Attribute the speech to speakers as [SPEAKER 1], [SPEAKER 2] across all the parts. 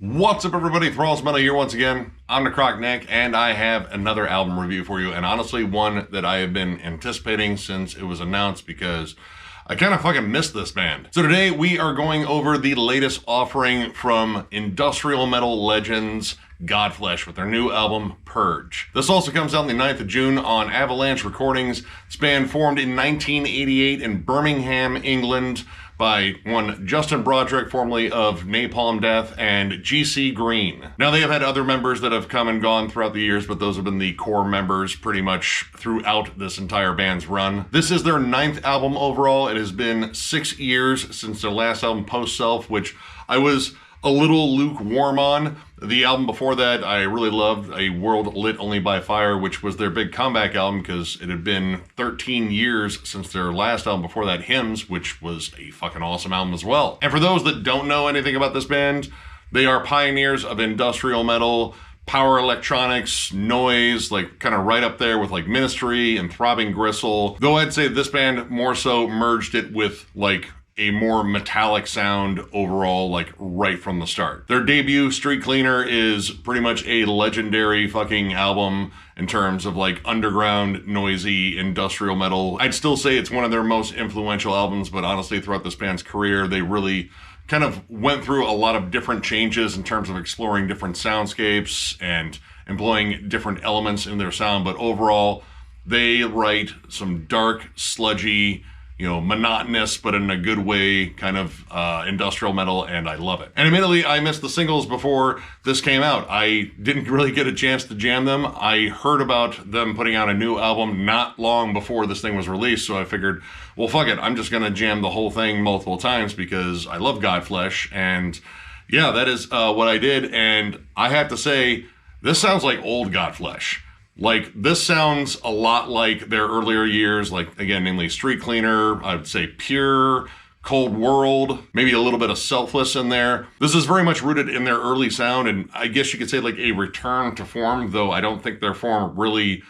[SPEAKER 1] What's up, everybody? Thralls Metal here once again. I'm Necrotic Nick, and I have another album review for you, and honestly one that I have been anticipating since it was announced because I kind of fucking missed this band. So today we are going over the latest offering from industrial metal legends Godflesh with their new album, Purge. This also comes out on the 9th of June on Avalanche Recordings. This band formed in 1988 in Birmingham, England, by one Justin Broderick, formerly of Napalm Death, and G.C. Green. Now, they have had other members that have come and gone throughout the years, but those have been the core members pretty much throughout this entire band's run. This is their 9th album overall. It has been 6 years since their last album, Post Self, which I was a little lukewarm on. The album before that, I really loved, A World Lit Only by Fire, which was their big comeback album because it had been 13 years since their last album before that, Hymns, which was a fucking awesome album as well. And for those that don't know anything about this band, they are pioneers of industrial metal, power electronics, noise, like kind of right up there with like Ministry and Throbbing Gristle. Though I'd say this band more so merged it with like a more metallic sound overall, like right from the start. Their debut, Street Cleaner, is pretty much a legendary fucking album in terms of like underground, noisy, industrial metal. I'd still say it's one of their most influential albums, but honestly, throughout this band's career, they really kind of went through a lot of different changes in terms of exploring different soundscapes and employing different elements in their sound, but overall, they write some dark, sludgy, monotonous, but in a good way, kind of industrial metal, and I love it. And admittedly, I missed the singles before this came out. I didn't really get a chance to jam them. I heard about them putting out a new album not long before this thing was released, so I figured, well, fuck it, I'm just gonna jam the whole thing multiple times because I love Godflesh, and yeah, that is what I did, and I have to say, this sounds like old Godflesh. Like, this sounds a lot like their earlier years, like, again, namely Street Cleaner, I would say Pure, Cold World, maybe a little bit of Selfless in there. This is very much rooted in their early sound, and I guess you could say like a return to form, though I don't think their form really,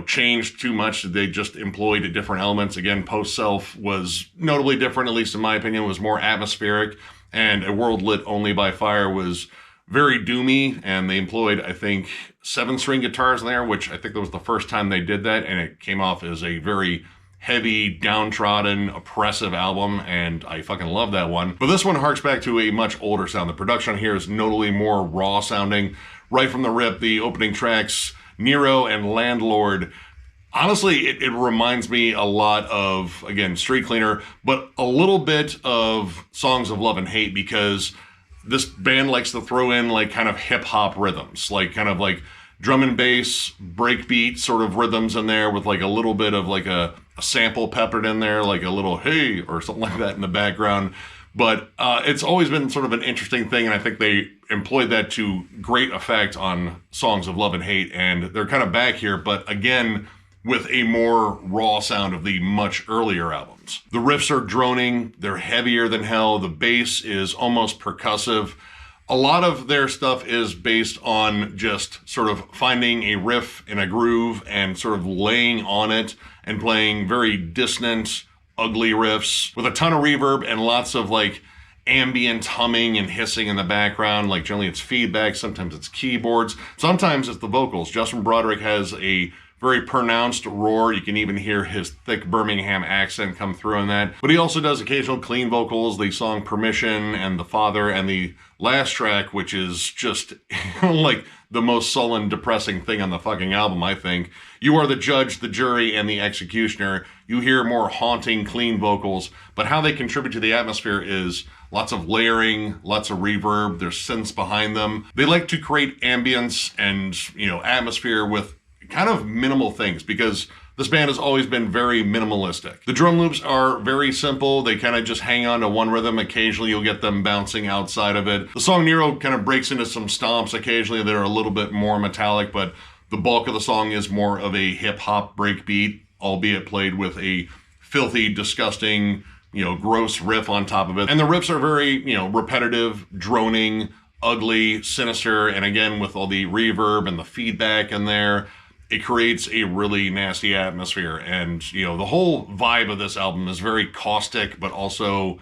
[SPEAKER 1] changed too much. They just employed different elements. Again, Post Self was notably different, at least in my opinion, was more atmospheric, and A World Lit Only by Fire was very doomy, and they employed, I think, 7-string guitars in there, which I think that was the first time they did that, and it came off as a very heavy, downtrodden, oppressive album, and I fucking love that one. But this one harks back to a much older sound. The production here is notably more raw sounding. Right from the rip, the opening tracks, Nero and Landlord, honestly, it reminds me a lot of, again, Street Cleaner, but a little bit of Songs of Love and Hate, because this band likes to throw in like kind of hip hop rhythms, like kind of like drum and bass, breakbeat sort of rhythms in there with like a little bit of like a sample peppered in there, like a little hey or something like that in the background. But it's always been sort of an interesting thing, and I think they employed that to great effect on Songs of Love and Hate, and they're kind of back here, but again, with a more raw sound of the much earlier albums. The riffs are droning, they're heavier than hell, the bass is almost percussive. A lot of their stuff is based on just sort of finding a riff in a groove and sort of laying on it and playing very dissonant, ugly riffs with a ton of reverb and lots of like ambient humming and hissing in the background. Like generally it's feedback, sometimes it's keyboards, sometimes it's the vocals. Justin Broderick has a very pronounced roar. You can even hear his thick Birmingham accent come through in that. But he also does occasional clean vocals, the song Permission and The Father, and the last track, which is just like the most sullen, depressing thing on the fucking album, I think. You are the judge, the jury, and the executioner. You hear more haunting, clean vocals, but how they contribute to the atmosphere is lots of layering, lots of reverb, there's synths behind them. They like to create ambience and, atmosphere with kind of minimal things, because this band has always been very minimalistic. The drum loops are very simple. They kind of just hang on to one rhythm. Occasionally you'll get them bouncing outside of it. The song Nero kind of breaks into some stomps occasionally that are a little bit more metallic, but the bulk of the song is more of a hip-hop breakbeat, albeit played with a filthy, disgusting, gross riff on top of it. And the riffs are very, repetitive, droning, ugly, sinister, and again, with all the reverb and the feedback in there, it creates a really nasty atmosphere. And, the whole vibe of this album is very caustic, but also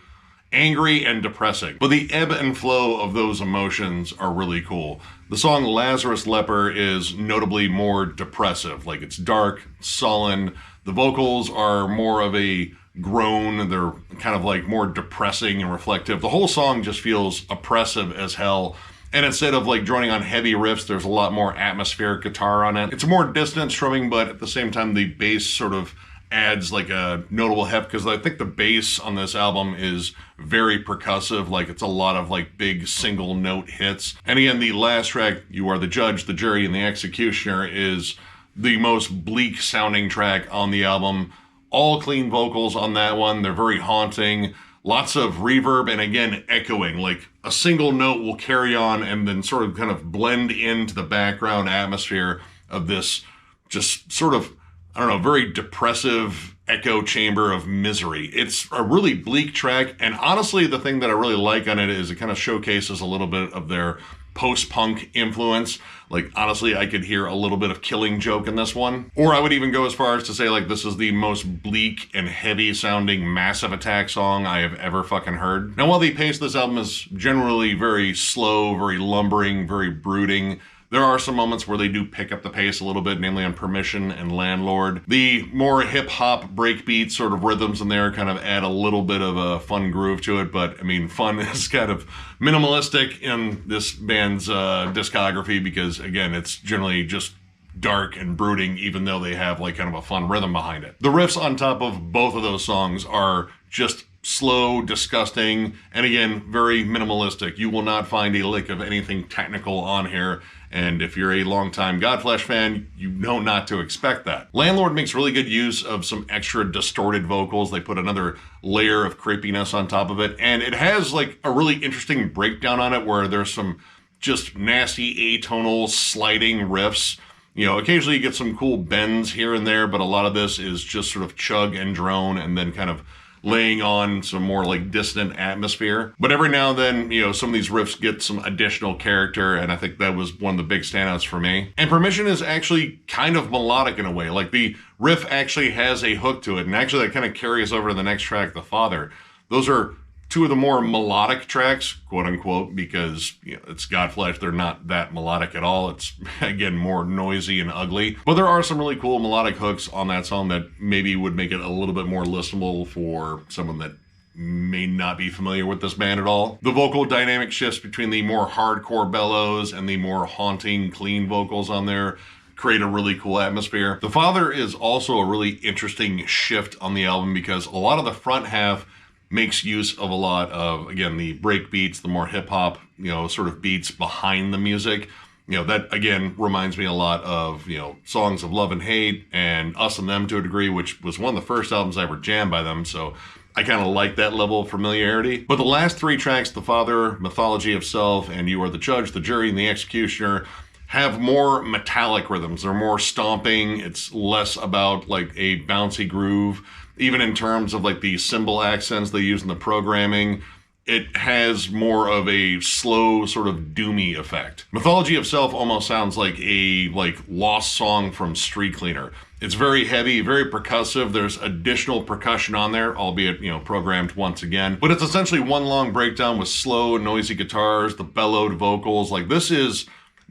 [SPEAKER 1] angry and depressing. But the ebb and flow of those emotions are really cool. The song Lazarus Leper is notably more depressive. Like, it's dark, sullen. The vocals are more of a groan. They're kind of like more depressing and reflective. The whole song just feels oppressive as hell. And instead of like droning on heavy riffs, there's a lot more atmospheric guitar on it. It's a more dissonant strumming, but at the same time, the bass sort of adds like a notable heft, because I think the bass on this album is very percussive. Like, it's a lot of like big single note hits. And again, the last track, You Are the Judge, the Jury, and the Executioner, is the most bleak sounding track on the album. All clean vocals on that one. They're very haunting. Lots of reverb and, again, echoing. Like, a single note will carry on and then sort of kind of blend into the background atmosphere of this just sort of, I don't know, very depressive echo chamber of misery. It's a really bleak track, and honestly, the thing that I really like on it is it kind of showcases a little bit of their post-punk influence. Like, honestly, I could hear a little bit of Killing Joke in this one. Or I would even go as far as to say, like, this is the most bleak and heavy-sounding Massive Attack song I have ever fucking heard. Now, while the pace of this album is generally very slow, very lumbering, very brooding, there are some moments where they do pick up the pace a little bit, namely on Permission and Landlord. The more hip-hop breakbeat sort of rhythms in there kind of add a little bit of a fun groove to it, but I mean, fun is kind of minimalistic in this band's discography because, again, it's generally just dark and brooding, even though they have like kind of a fun rhythm behind it. The riffs on top of both of those songs are just slow, disgusting, and again, very minimalistic. You will not find a lick of anything technical on here. And if you're a longtime Godflesh fan, you know not to expect that. Landlord makes really good use of some extra distorted vocals. They put another layer of creepiness on top of it. And it has like a really interesting breakdown on it where there's some just nasty atonal sliding riffs. You know, occasionally you get some cool bends here and there, but a lot of this is just sort of chug and drone and then kind of laying on some more like dissonant atmosphere. But every now and then, you know, some of these riffs get some additional character, and I think that was one of the big standouts for me. And Permission is actually kind of melodic in a way. Like, the riff actually has a hook to it, and actually that kind of carries over to the next track, The Father. Those are two of the more melodic tracks, quote unquote, because, you know, it's Godflesh. They're not that melodic at all. It's, again, more noisy and ugly. But there are some really cool melodic hooks on that song that maybe would make it a little bit more listenable for someone that may not be familiar with this band at all. The vocal dynamic shifts between the more hardcore bellows and the more haunting, clean vocals on there create a really cool atmosphere. The Father is also a really interesting shift on the album because a lot of the front half makes use of a lot of, again, the break beats, the more hip-hop, you know, sort of beats behind the music. You know, that, again, reminds me a lot of, you know, Songs of Love and Hate and Us and Them to a degree, which was one of the first albums I ever jammed by them, so I kind of like that level of familiarity. But the last three tracks, The Father, Mythology of Self, and You Are the Judge, the Jury, and the Executioner, have more metallic rhythms. They're more stomping. It's less about like a bouncy groove. Even in terms of like the cymbal accents they use in the programming, it has more of a slow sort of doomy effect. Mythology of Self almost sounds like a lost song from Street Cleaner. It's very heavy, very percussive. There's additional percussion on there, albeit, you know, programmed once again. But it's essentially one long breakdown with slow, noisy guitars, the bellowed vocals. Like, this is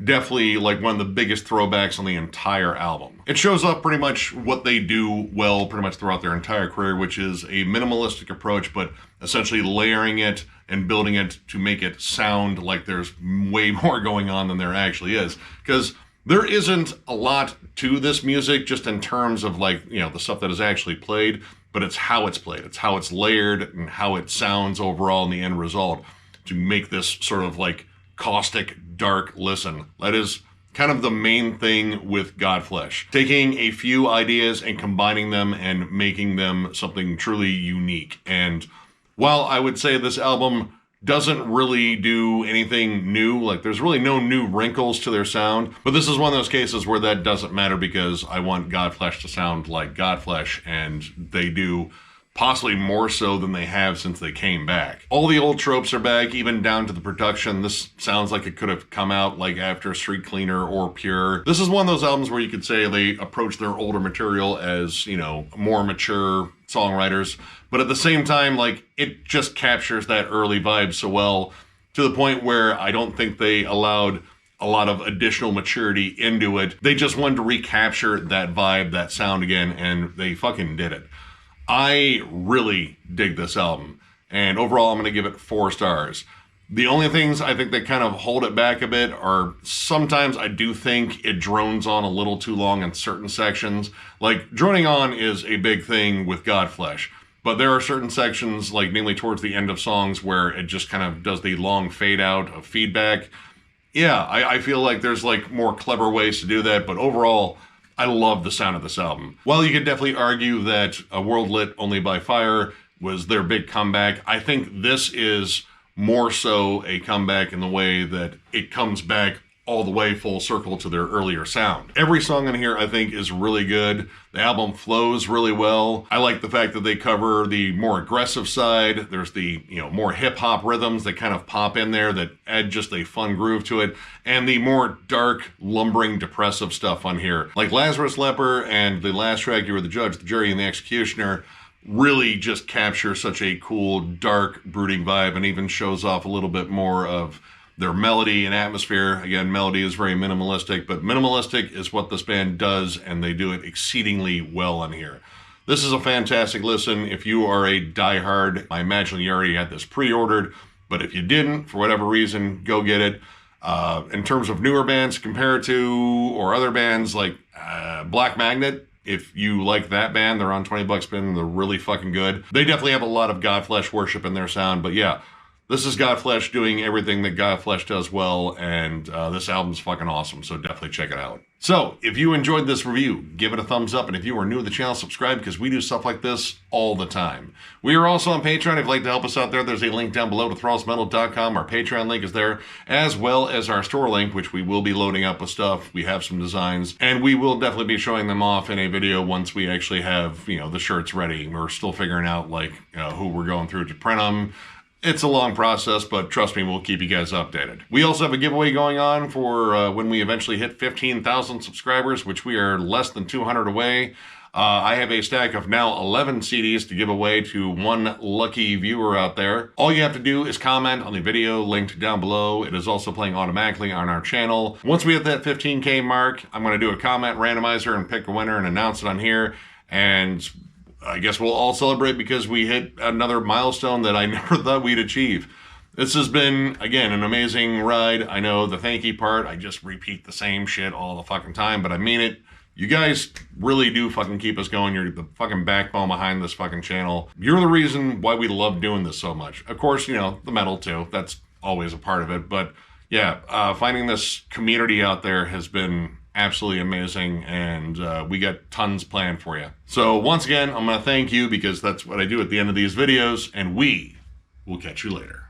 [SPEAKER 1] definitely like one of the biggest throwbacks on the entire album. It shows up pretty much what they do well pretty much throughout their entire career, which is a minimalistic approach, but essentially layering it and building it to make it sound like there's way more going on than there actually is. Because there isn't a lot to this music just in terms of like, you know, the stuff that is actually played, but it's how it's played. It's how it's layered and how it sounds overall in the end result to make this sort of like caustic, dark listen. That is kind of the main thing with Godflesh. Taking a few ideas and combining them and making them something truly unique. And while I would say this album doesn't really do anything new, like there's really no new wrinkles to their sound, but this is one of those cases where that doesn't matter because I want Godflesh to sound like Godflesh, and they do possibly more so than they have since they came back. All the old tropes are back, even down to the production. This sounds like it could have come out like after Street Cleaner or Pure. This is one of those albums where you could say they approach their older material as, you know, more mature songwriters, but at the same time, like, it just captures that early vibe so well, to the point where I don't think they allowed a lot of additional maturity into it. They just wanted to recapture that vibe, that sound again, and they fucking did it. I really dig this album, and overall I'm going to give it 4 stars. The only things I think that kind of hold it back a bit are sometimes I do think it drones on a little too long in certain sections. Like, droning on is a big thing with Godflesh, but there are certain sections, like namely towards the end of songs, where it just kind of does the long fade out of feedback. Yeah, I feel like there's like more clever ways to do that, but overall, I love the sound of this album. While you could definitely argue that A World Lit Only by Fire was their big comeback, I think this is more so a comeback in the way that it comes back all the way full circle to their earlier sound. Every song in here I think is really good. The album flows really well. I like the fact that they cover the more aggressive side. There's the, you know, more hip hop rhythms that kind of pop in there that add just a fun groove to it, and the more dark, lumbering, depressive stuff on here. Like Lazarus Leper and the last track, You Were the Judge, the Jury, and the Executioner, really just capture such a cool, dark, brooding vibe, and even shows off a little bit more of their melody and atmosphere. Again, melody is very minimalistic, but minimalistic is what this band does, and they do it exceedingly well on here. This is a fantastic listen. If you are a diehard, I imagine you already had this pre-ordered, but if you didn't, for whatever reason, go get it. In terms of newer bands compared to, or other bands like Black Magnet, if you like that band, they're on 20 bucks spin. They're really fucking good. They definitely have a lot of Godflesh worship in their sound, but yeah, this is Godflesh doing everything that Godflesh does well, and this album's fucking awesome, so definitely check it out. So, if you enjoyed this review, give it a thumbs up, and if you are new to the channel, subscribe, because we do stuff like this all the time. We are also on Patreon. If you'd like to help us out there, there's a link down below to thrallsmetal.com. Our Patreon link is there, as well as our store link, which we will be loading up with stuff. We have some designs, and we will definitely be showing them off in a video once we actually have, you know, the shirts ready. We're still figuring out, like, who we're going through to print them. It's a long process, but trust me, we'll keep you guys updated. We also have a giveaway going on for when we eventually hit 15,000 subscribers, which we are less than 200 away. I have a stack of now 11 CDs to give away to one lucky viewer out there. All you have to do is comment on the video linked down below. It is also playing automatically on our channel. Once we hit that 15K mark, I'm going to do a comment randomizer and pick a winner and announce it on here. And I guess we'll all celebrate because we hit another milestone that I never thought we'd achieve. This has been, again, an amazing ride. I know the thank you part, I just repeat the same shit all the fucking time, but I mean it. You guys really do fucking keep us going. You're the fucking backbone behind this fucking channel. You're the reason why we love doing this so much. Of course, you know, the metal too. That's always a part of it. But yeah, finding this community out there has been absolutely amazing, and we got tons planned for you. So once again, I'm going to thank you, because that's what I do at the end of these videos, and we will catch you later.